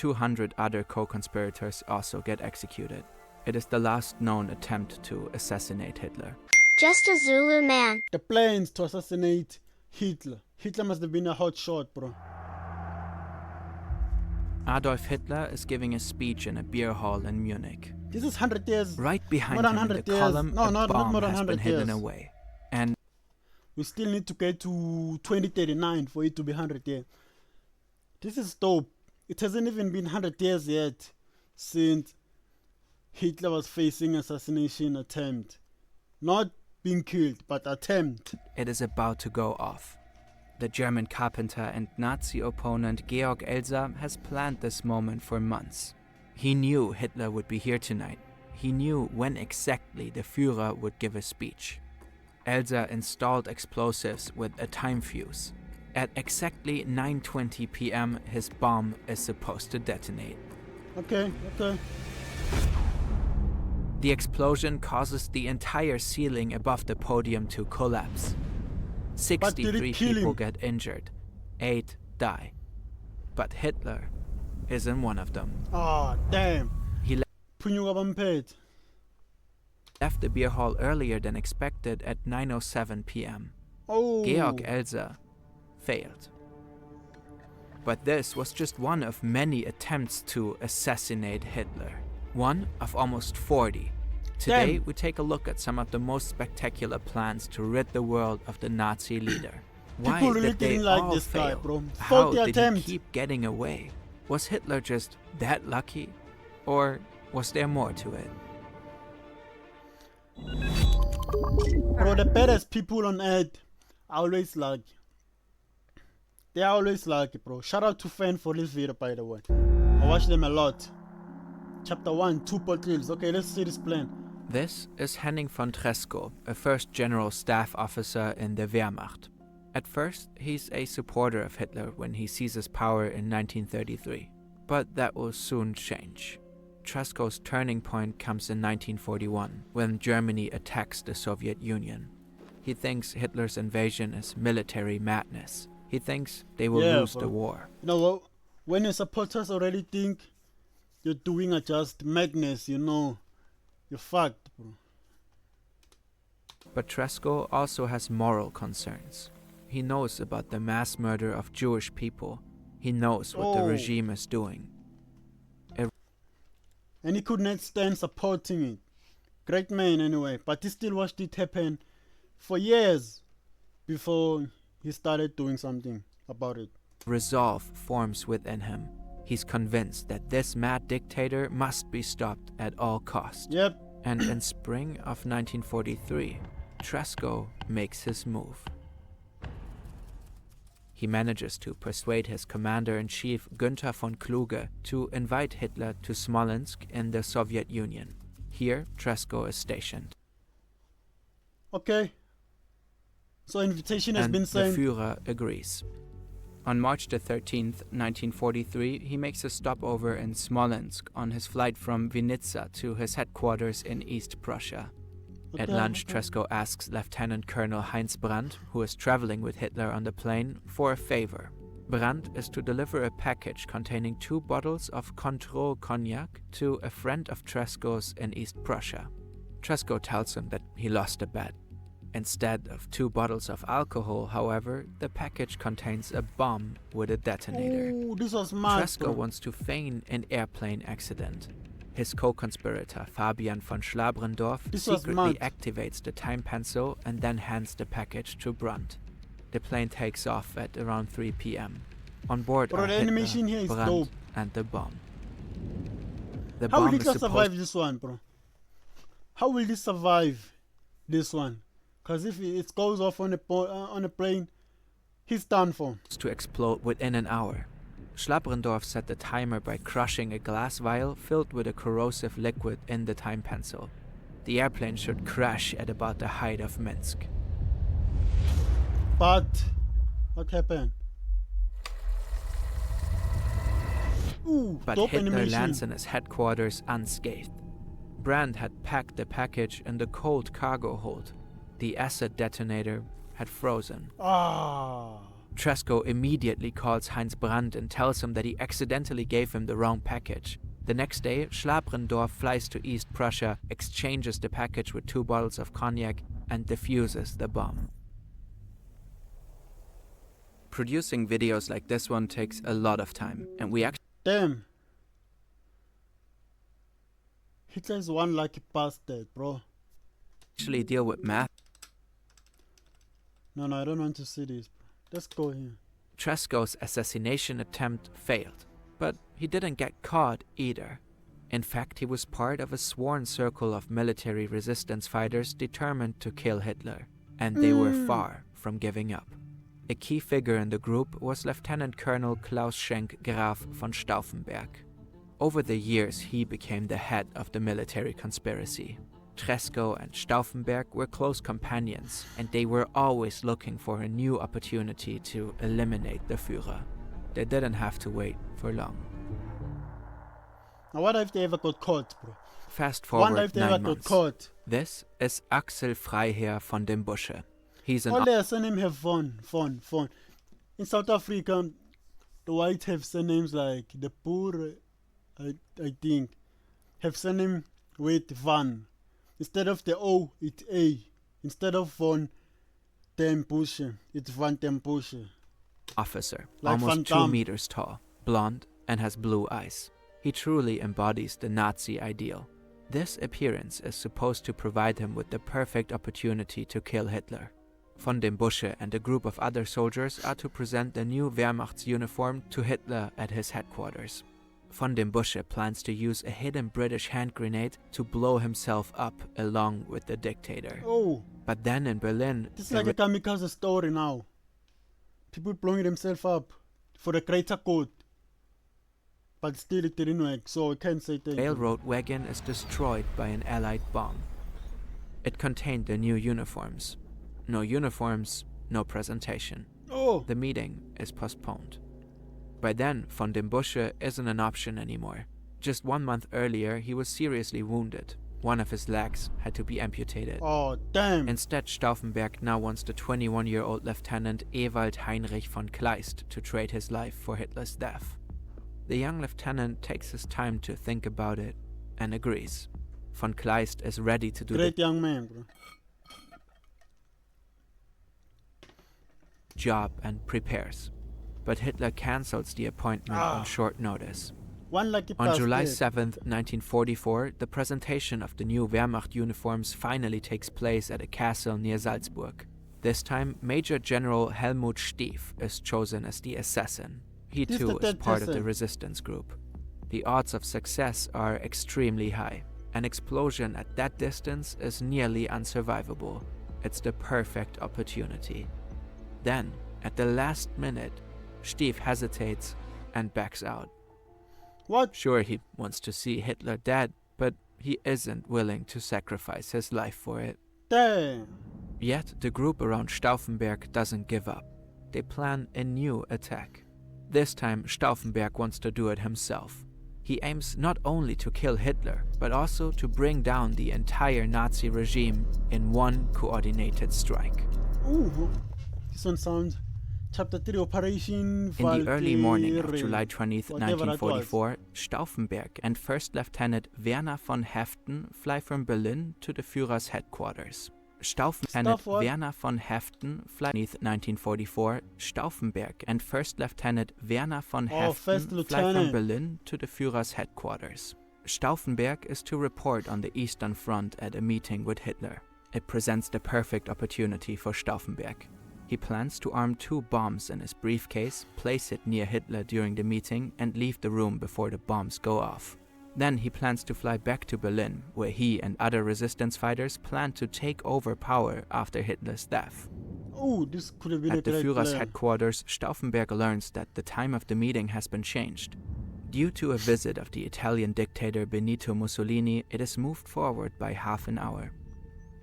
200 other co-conspirators also get executed. It is the last known attempt to assassinate Hitler. Just a Zulu man. The plans to assassinate Hitler. Hitler must have been a hot shot, bro. Adolf Hitler is giving a speech in a beer hall in Munich. This is 100 years. Right behind more than him in 100 the years. column, No, a not bomb more than has 100 been hidden years. away. And We still need to get to 2039 for it to be 100 years. This is dope. It hasn't even been 100 years yet since Hitler was facing assassination attempt. Not being killed, but attempt. it is about to go off. The German carpenter and Nazi opponent Georg Elser has planned this moment for months. He knew Hitler would be here tonight. He knew when exactly the Führer would give a speech. Elser installed explosives with a time fuse. At exactly 9:20 p.m., his bomb is supposed to detonate. Okay. The explosion causes the entire ceiling above the podium to collapse. But did it 63 kill people him? get injured. 8 die. But Hitler isn't one of them. Ah, damn. He Phunyuka bamphethe. left the beer hall earlier than expected at 9:07 p.m. Oh. Georg Elser failed. But this was just one of many attempts to assassinate Hitler. One of almost 40. Today, Damn. we take a look at some of the most spectacular plans to rid the world of the Nazi leader. Why People really did they didn't like all this guy, fail? bro. How 40 did attempts. he keep getting away? Was Hitler just that lucky? Or was there more to it? Bro, the baddest people on earth are always lucky. They are always lucky, bro. Shout out to Fan for this video, by the way. I watch them a lot. Chapter 1, 2 portals. Okay, let's see this plan. This is Henning von Tresco, a first general staff officer in the Wehrmacht. At first, he's a supporter of Hitler when he seizes power in 1933. But that will soon change. Tresco's turning point comes in 1941, when Germany attacks the Soviet Union. He thinks Hitler's invasion is military madness. He thinks they will lose the bro. war. You know what? When your supporters already think you're doing a just madness, you know, you're fucked, bro. But Tresco also has moral concerns. He knows about the mass murder of Jewish people. He knows what the regime is doing. And he could not stand supporting it. Great man anyway, but he still watched it happen for years before he started doing something about it. Resolve forms within him. He's convinced that this mad dictator must be stopped at all costs. Yep. And in spring of 1943, Tresco makes his move. He manages to persuade his commander-in-chief Günther von Kluge to invite Hitler to Smolensk in the Soviet Union. Here, Tresco is stationed. Okay. So invitation has And been the sent. Führer agrees. On March the 13th, 1943, he makes a stopover in Smolensk on his flight from Vinnytsia to his headquarters in East Prussia. At lunch, Tresco asks Lieutenant Colonel Heinz Brandt, who is traveling with Hitler on the plane, for a favor. Brandt is to deliver a package containing 2 bottles of Control cognac to a friend of Tresco's in East Prussia. Tresco tells him that he lost a bet. Instead of 2 bottles of alcohol, however, the package contains a bomb with a detonator. Ooh, this was mad, Tresco bro. wants to feign an airplane accident. His co-conspirator, Fabian von Schlabrendorf, This was secretly mad. activates the time pencil and then hands the package to Brandt. The plane takes off at around 3 p.m. On board Bro, are the Hitler, animation here is Brandt, dope. and the bomb. The How will bomb is Hitler supposed survive this one, bro? How will he survive this one? Because if it goes off on a plane, he's done for. to explode within an hour. Schlabrendorf set the timer by crushing a glass vial filled with a corrosive liquid in the time pencil. The airplane should crash at about the height of Minsk. But what happened? Ooh, But dope Hitler animation. lands in his headquarters unscathed. Brandt had packed the package in the cold cargo hold. The acid detonator had frozen. Ah, Tresco immediately calls Heinz Brandt and tells him that he accidentally gave him the wrong package. The next day, Schlabrendorf flies to East Prussia, exchanges the package with 2 bottles of cognac, and defuses the bomb. Producing videos like this one takes a lot of time, and we Damn. Hitler is one lucky bastard, bro. actually deal with math. No, I don't want to see this. Let's go here. Tresco's assassination attempt failed, but he didn't get caught either. In fact, he was part of a sworn circle of military resistance fighters determined to kill Hitler, and they were far from giving up. A key figure in the group was Lieutenant Colonel Klaus Schenk Graf von Stauffenberg. Over the years, he became the head of the military conspiracy. Tresco and Stauffenberg were close companions, and they were always looking for a new opportunity to eliminate the Führer. They didn't have to wait for long. Now, what if they ever got caught, bro? Fast Wonder forward if they 9 ever got months. caught. This is Axel Freiherr von dem Busche. He's an All their surnames have fun. In South Africa, the white have surnames like the Boer, I think, have surname with Van. Instead of the O, it's A. Instead of von dem Busche, it's Van dem Busche. officer, Like Van almost 2 Damme. meters tall, blonde, and has blue eyes. He truly embodies the Nazi ideal. This appearance is supposed to provide him with the perfect opportunity to kill Hitler. Von dem Busche and a group of other soldiers are to present the new Wehrmachtsuniform to Hitler at his headquarters. Von dem Busche plans to use a hidden British hand grenade to blow himself up along with the dictator. Oh, But then in Berlin, this is like a kamikaze story now. People blowing themselves up for the greater good. But still it didn't work, so I can't say thank you. railroad wagon is destroyed by an Allied bomb. It contained the new uniforms. No uniforms, no presentation. Oh, The meeting is postponed. By then, von dem Busche isn't an option anymore. Just 1 month earlier, he was seriously wounded. One of his legs had to be amputated. oh damn. Instead, Stauffenberg now wants the 21-year-old Lieutenant Ewald Heinrich von Kleist to trade his life for Hitler's death. The young lieutenant takes his time to think about it and agrees. Von Kleist is ready to do Great the young man, bro. job and prepares. But Hitler cancels the appointment on short notice. One lucky On July bastard. 7th, 1944, the presentation of the new Wehrmacht uniforms finally takes place at a castle near Salzburg. This time, Major General Helmut Stief is chosen as the assassin. He He's too the is dead part of the person. resistance group. The odds of success are extremely high. An explosion at that distance is nearly unsurvivable. It's the perfect opportunity. Then, at the last minute, Stief hesitates and backs out. What? Sure, he wants to see Hitler dead, but he isn't willing to sacrifice his life for it. Damn. Yet, the group around Stauffenberg doesn't give up. They plan a new attack. This time, Stauffenberg wants to do it himself. He aims not only to kill Hitler, but also to bring down the entire Nazi regime in one coordinated strike. Ooh, this one sounds. Chapter 3 Operation In the early morning of Valkyrie. July 20th, Whatever that was. 1944, Stauffenberg and First Lieutenant Werner von Haeften fly from Berlin to the Führer's headquarters. Lieutenant Stuff what? Werner von Haeften fly 1944. Stauffenberg and First Lieutenant Werner von First Haeften fly from Lieutenant. Berlin to the Führer's headquarters. Stauffenberg is to report on the Eastern Front at a meeting with Hitler. It presents the perfect opportunity for Stauffenberg. He plans to arm 2 bombs in his briefcase, place it near Hitler during the meeting, and leave the room before the bombs go off. Then he plans to fly back to Berlin, where he and other resistance fighters plan to take over power after Hitler's death. Oh, this could have been a At the great Führer's plan. headquarters, Stauffenberg learns that the time of the meeting has been changed. Due to a visit of the Italian dictator Benito Mussolini, it is moved forward by half an hour.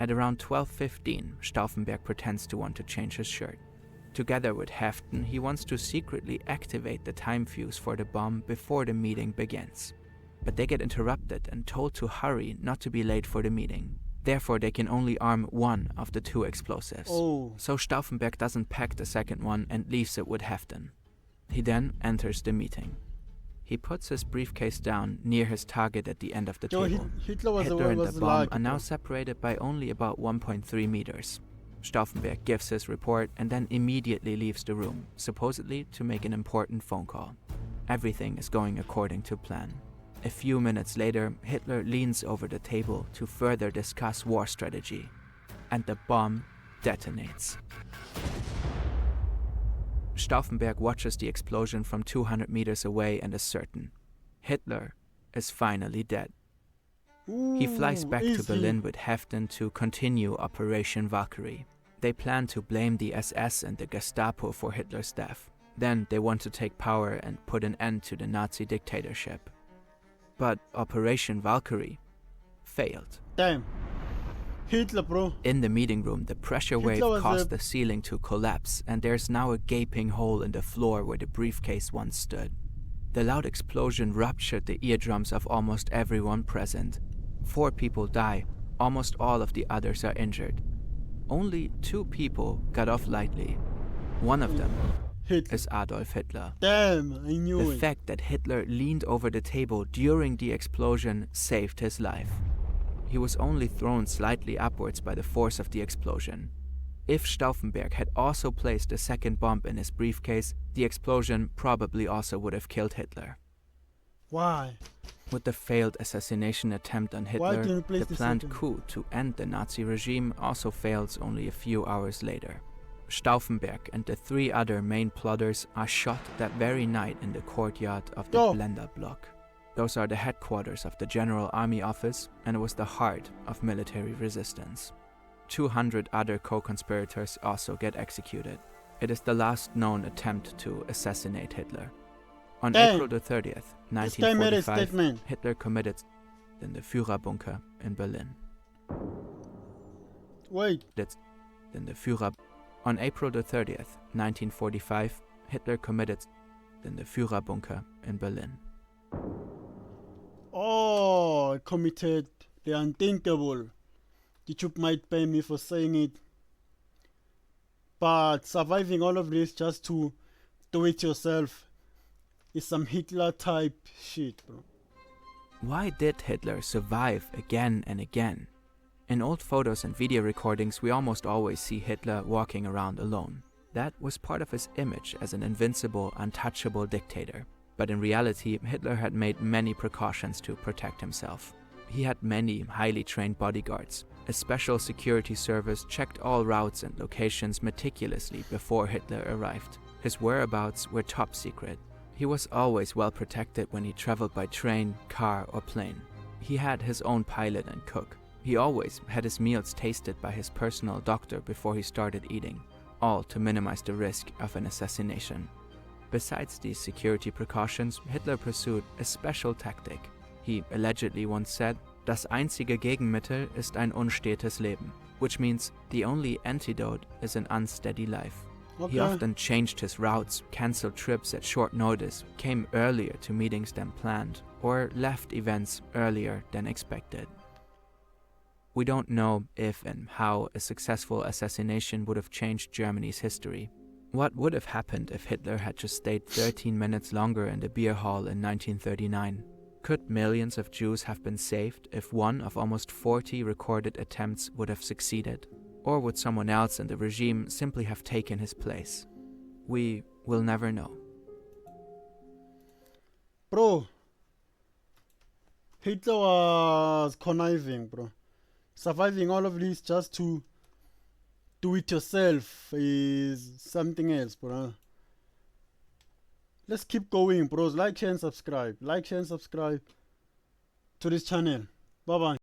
At around 12:15, Stauffenberg pretends to want to change his shirt. Together with Haeften, he wants to secretly activate the time fuse for the bomb before the meeting begins. But they get interrupted and told to hurry not to be late for the meeting. Therefore, they can only arm one of the two explosives. Oh. So Stauffenberg doesn't pack the second one and leaves it with Heften. He then enters the meeting. He puts his briefcase down near his target at the end of the table. Hitler was Hitler and the bomb lucky, are now bro. separated by only about 1.3 meters. Stauffenberg gives his report and then immediately leaves the room, supposedly to make an important phone call. Everything is going according to plan. A few minutes later, Hitler leans over the table to further discuss war strategy, and the bomb detonates. Stauffenberg watches the explosion from 200 meters away and is certain. Hitler is finally dead. He flies back to Berlin with Heften to continue Operation Valkyrie. They plan to blame the SS and the Gestapo for Hitler's death. Then they want to take power and put an end to the Nazi dictatorship. But Operation Valkyrie failed. Damn. Hitler, bro. In the meeting room, the pressure wave caused the ceiling to collapse, and there's now a gaping hole in the floor where the briefcase once stood. The loud explosion ruptured the eardrums of almost everyone present. 4 people die, almost all of the others are injured. Only 2 people got off lightly. One of them is Adolf Hitler. Damn, I knew The it. fact that Hitler leaned over the table during the explosion saved his life. He was only thrown slightly upwards by the force of the explosion. If Stauffenberg had also placed a second bomb in his briefcase, the explosion probably also would have killed Hitler. Why? With the failed assassination attempt on Why Hitler, didn't you place the the planned second? coup to end the Nazi regime also fails only a few hours later. Stauffenberg and the 3 other main plotters are shot that very night in the courtyard of the Blender block. Those are the headquarters of the General Army Office, and it was the heart of military resistance. 200 other co-conspirators also get executed. It is the last known attempt to assassinate Hitler. On April the 30th, This guy made a 1945, statement. Hitler committed in the Führerbunker in Berlin. Wait. In the Führer. On April the 30th, 1945, Hitler committed in the Führerbunker in Berlin. Oh, I committed the unthinkable. YouTube might pay me for saying it. But surviving all of this just to do it yourself is some Hitler type shit, bro. Why did Hitler survive again and again? In old photos and video recordings, we almost always see Hitler walking around alone. That was part of his image as an invincible, untouchable dictator. But in reality, Hitler had made many precautions to protect himself. He had many highly trained bodyguards. A special security service checked all routes and locations meticulously before Hitler arrived. His whereabouts were top secret. He was always well protected when he traveled by train, car, or plane. He had his own pilot and cook. He always had his meals tasted by his personal doctor before he started eating, all to minimize the risk of an assassination. Besides these security precautions, Hitler pursued a special tactic. He allegedly once said, "Das einzige Gegenmittel ist ein unstetes Leben," which means the only antidote is an unsteady life. Okay. He often changed his routes, cancelled trips at short notice, came earlier to meetings than planned, or left events earlier than expected. We don't know if and how a successful assassination would have changed Germany's history. What would have happened if Hitler had just stayed 13 minutes longer in the beer hall in 1939? Could millions of Jews have been saved if one of almost 40 recorded attempts would have succeeded? Or would someone else in the regime simply have taken his place? We will never know. Bro, Hitler was conniving, bro. Surviving all of this just to do it yourself is something else, bro. Let's keep going, bros. Like, share, and subscribe. Like, share, and subscribe to this channel. Bye-bye.